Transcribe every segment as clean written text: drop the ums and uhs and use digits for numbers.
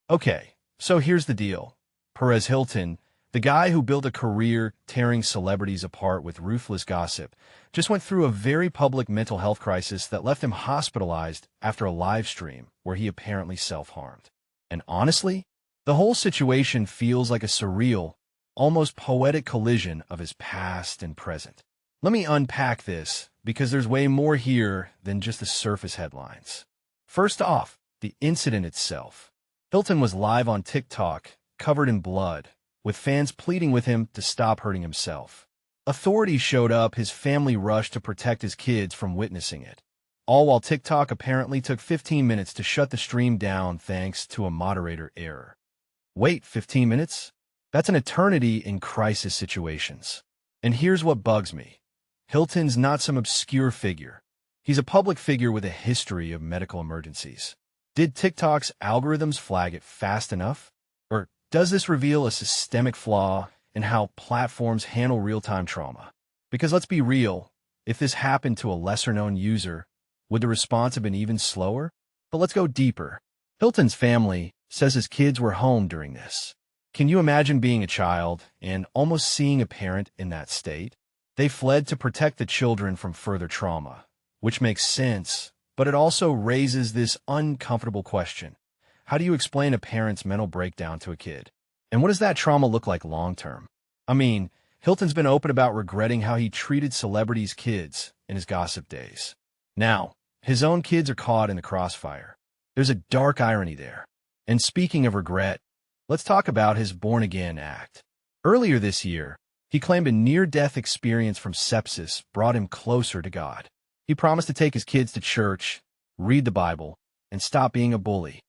Okay, so here's the deal. Perez Hilton, the guy who built a career tearing celebrities apart with ruthless gossip, just went through a very public mental health crisis that left him hospitalized after a live stream where he apparently self-harmed. And honestly, the whole situation feels like a surreal, almost poetic collision of his past and present. Let me unpack this, because there's way more here than just the surface headlines. First off, the incident itself. Hilton was live on TikTok, covered in blood, with fans pleading with him to stop hurting himself. Authorities showed up, his family rushed to protect his kids from witnessing it. All while TikTok apparently took 15 minutes to shut the stream down thanks to a moderator error. Wait, 15 minutes? That's an eternity in crisis situations. And here's what bugs me. Hilton's not some obscure figure. He's a public figure with a history of medical emergencies. Did TikTok's algorithms flag it fast enough? Or does this reveal a systemic flaw in how platforms handle real-time trauma? Because let's be real, if this happened to a lesser-known user, would the response have been even slower? But let's go deeper. Hilton's family says his kids were home during this. Can you imagine being a child and almost seeing a parent in that state? They fled to protect the children from further trauma, which makes sense, but it also raises this uncomfortable question. How do you explain a parent's mental breakdown to a kid? And what does that trauma look like long-term? I mean, Hilton's been open about regretting how he treated celebrities' kids in his gossip days. Now, his own kids are caught in the crossfire. There's a dark irony there. And speaking of regret, let's talk about his born-again act. Earlier this year, he claimed a near-death experience from sepsis brought him closer to God. He promised to take his kids to church, read the Bible, and stop being a bully.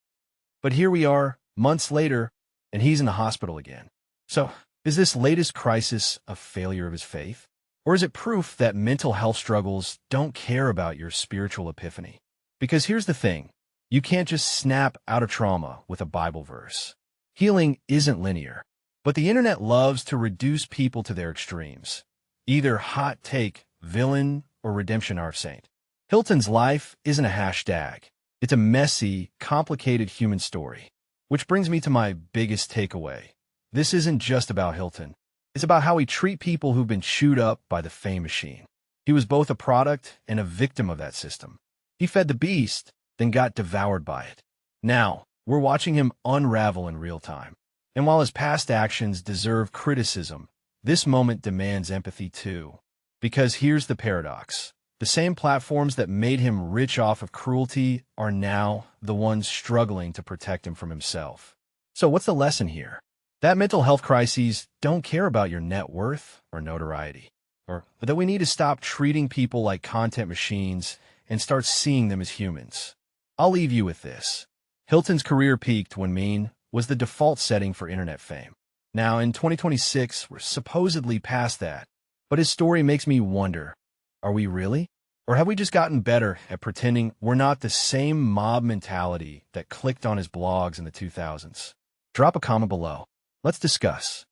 But here we are, months later, and he's in the hospital again. So, is this latest crisis a failure of his faith? Or is it proof that mental health struggles don't care about your spiritual epiphany? Because here's the thing, you can't just snap out of trauma with a Bible verse. Healing isn't linear, but the internet loves to reduce people to their extremes. Either hot take, villain, or redemption arc saint. Hilton's life isn't a hashtag. It's a messy, complicated human story. Which brings me to my biggest takeaway. This isn't just about Hilton. It's about how we treat people who've been chewed up by the fame machine. He was both a product and a victim of that system. He fed the beast, then got devoured by it. Now, we're watching him unravel in real time. And while his past actions deserve criticism, this moment demands empathy too. Because here's the paradox. The same platforms that made him rich off of cruelty are now the ones struggling to protect him from himself. So what's the lesson here? That mental health crises don't care about your net worth or notoriety. Or that we need to stop treating people like content machines and start seeing them as humans. I'll leave you with this. Hilton's career peaked when mean was the default setting for internet fame. Now, in 2026, we're supposedly past that. But his story makes me wonder, are we really? Or have we just gotten better at pretending we're not the same mob mentality that clicked on his blogs in the 2000s? Drop a comment below. Let's discuss.